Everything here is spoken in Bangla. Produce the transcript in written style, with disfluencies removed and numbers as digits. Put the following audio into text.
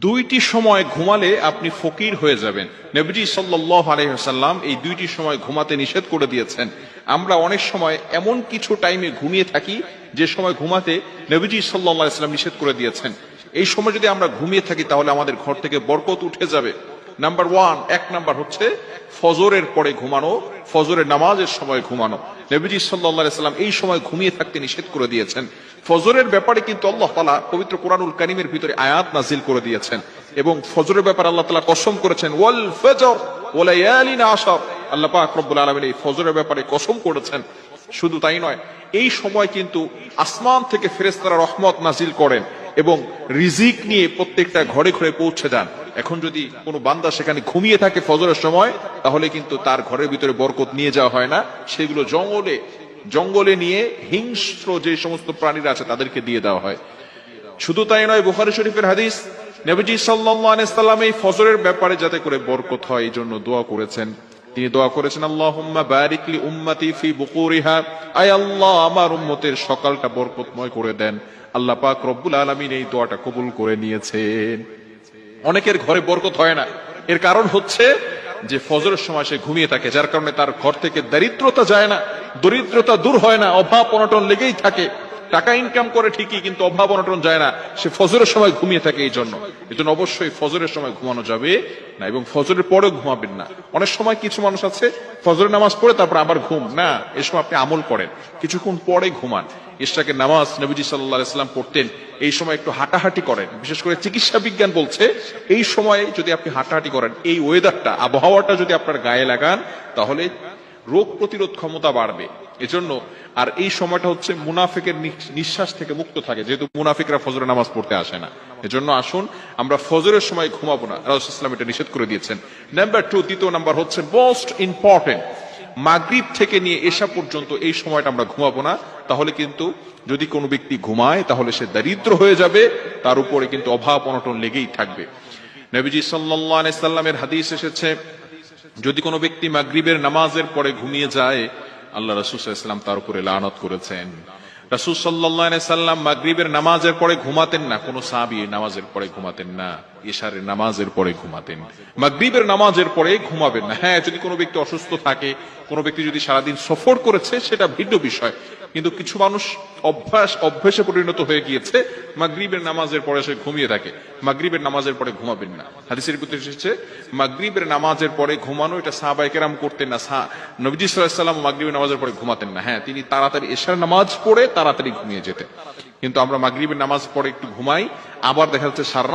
দুইটি সময় ঘুমালে আপনি ফকির হয়ে যাবেন। নবীজি সাল্লাল্লাহু আলাইহি ওয়াসাল্লাম এই দুইটি সময় ঘুমাতে নিষেধ করে দিয়েছেন। আমরা অনেক সময় এমন কিছু টাইমে ঘুমিয়ে থাকি যে সময় ঘুমাতে নবীজি সাল্লাল্লাহু আলাইহি ওয়াসাল্লাম নিষেধ করে দিয়েছেন। এই সময় যদি আমরা ঘুমিয়ে থাকি তাহলে আমাদের ঘর থেকে বরকত উঠে যাবে। নাম্বার ওয়ান, এক নাম্বার হচ্ছে ফজরের পরে ঘুমানো, ফজরের নামাজের সময় ঘুমানো। নবীজি সাল্লাল্লাহু আলাইহি ওয়াসাল্লাম এই সময় ঘুমিয়ে থাকতে নিষেধ করে দিয়েছেন। ফজরের ব্যাপারে কিন্তু আল্লাহ তাআলা পবিত্র কোরআনুল কারীমের ভিতরে আয়াত নাজিল করে দিয়েছেন এবং ফজরের ব্যাপারে আল্লাহ তাআলা কসম করেছেন, ওয়াল ফজর ওয়া লায়ালিন আশর। আল্লাহ পাক রব্বুল আলামিন এই ফজরের ব্যাপারে কসম করেছেন। শুধু তাই নয়, এই সময় কিন্তু আসমান থেকে ফেরেশতারা রহমত নাজিল করেন এবং রিজিক নিয়ে প্রত্যেকটা ঘরে ঘরে পৌঁছে যান। এখন যদি কোনো বান্দা সেখানে ঘুমিয়ে থাকে ফজরের সময়, তাহলে কিন্তু তার ঘরের ভিতরে বরকত নিয়ে যাওয়া হয় না, সেগুলো জঙ্গলে নিয়ে হিংস্র যে সমস্ত প্রাণীরা আছে তাদেরকে দিয়ে দেওয়া হয়। শুধু তাই নয়, বুখারী শরীফের হাদিস, নবীজি সাল্লাল্লাহু আলাইহি ওয়াসাল্লাম এই ফজরের ব্যাপারে যাতে করে বরকত হয় এই জন্য দোয়া করেছেন। তিনি দোয়া করেছেন, আল্লাহুম্মা বারিক লি উম্মতি ফি বুকুরিহা, আয় আল্লাহ আমার উম্মতের সকালটা বরকতময় করে দেন। আল্লাহ পাক রব্বুল আলামিন এই দোয়াটা কবুল করে নিয়েছেন। অনেকের ঘরে বরকত হয় না, এর কারণ হচ্ছে যে ফজরের সময় সে ঘুমিয়ে থাকে, যার কারণে তার ঘর থেকে দারিদ্রতা যায় না, দরিদ্রতা দূর হয় না, অভাব অনটন লেগেই থাকে। টাকা ইনকাম করে ঠিকই, কিন্তু অভাব অনটন যায় না, সে ফজরের সময় ঘুমিয়ে থাকে। এই জন্য অবশ্যই ফজরের সময় ঘুমানো যাবে না এবং ফজরের পরেও ঘুমাবেন না। অনেক সময় কিছু মানুষ আছে ফজরের নামাজ পড়ে তারপর আবার ঘুম না, এই সময় আপনি আমল করেন, কিছুক্ষণ পরে ঘুমান। ইশরাকের নামাজ নবীজি সাল্লাল্লাহু আলাইহি ওয়াসাল্লাম পড়তেন, এই সময় একটু হাঁটাহাঁটি করেন। বিশেষ করে চিকিৎসা বিজ্ঞান বলছে এই সময়ে যদি আপনি হাঁটাহাঁটি করেন, এই ওয়েদারটা, আবহাওয়াটা যদি আপনার গায়ে লাগান, তাহলে রোগ প্রতিরোধ ক্ষমতা বাড়বে। এজন্য আর এই সময়টা হচ্ছে মুনাফিকের নিঃশ্বাস থেকে মুক্ত থাকে, যেহেতু মুনাফিকরা ফজরের নামাজ পড়তে আসে না। এজন্য আসুন আমরা ফজরের সময় ঘুমাবো না, রাসূলুল্লাহ সাল্লাল্লাহু আলাইহি ওয়াসাল্লাম এটা নিষেধ করে দিয়েছেন। নাম্বার 2, দ্বিতীয় নাম্বার হচ্ছে মোস্ট ইম্পর্টেন্ট, মাগরিব থেকে নিয়ে এশা পর্যন্ত এই সময়টা আমরা ঘুমাবো না। তাহলে কিন্তু যদি কোনো ব্যক্তি ঘুমায় তাহলে সে দরিদ্র হয়ে যাবে, তার উপরে কিন্তু অভাব অনটন লেগেই থাকবে। নবীজি সাল্লাল্লাহু আলাইহি ওয়াসাল্লামের হাদিস এসেছে, যদি কোনো ব্যক্তি মাগরিবের নামাজের পরে ঘুমিয়ে যায়, আল্লাহ রাসূল সাল্লাল্লাহু আলাইহি ওয়াসাল্লাম তার উপরে লানত করেছেন। রাসূল সাল্লাল্লাহু আলাইহি ওয়াসাল্লাম মাগরিবের নামাজের পরে ঘুমাতেন না, কোন সাহাবী নামাজের পরে ঘুমাতেন না, ইশারের নামাজের পরে ঘুমাতেন। মাগরিবের নামাজের পরে ঘুমাবেন না। হ্যাঁ, যদি কোনো ব্যক্তি অসুস্থ থাকে, কোনো ব্যক্তি যদি সারাদিন সফর করেছে, সেটা ভিন্ন বিষয়, কিন্তু কিছু মানুষ অভ্যাসে পরিণত হয়ে গিয়েছে, মাগরিবের নামাজের পরে সে ঘুমিয়ে থাকে। মাগরিবের নামাজের পরে ঘুমাবেন না। হাদিসের ভিতরে এসেছে মাগরিবের নামাজের পরে ঘুমানো, এটা সাহাবায়ে কেরাম করতেন না। নবীজি সাল্লাল্লাহু আলাইহি ওয়াসাল্লাম মাগরিবের নামাজের পরে ঘুমাতেন না। হ্যাঁ, তিনি তাড়াতাড়ি এশার নামাজ পড়ে তাড়াতাড়ি ঘুমিয়ে যেতেন। কিন্তু আমরা মাগরিবের নামাজ পড়ে একটু ঘুমাই, আবার দেখা যাচ্ছে সারা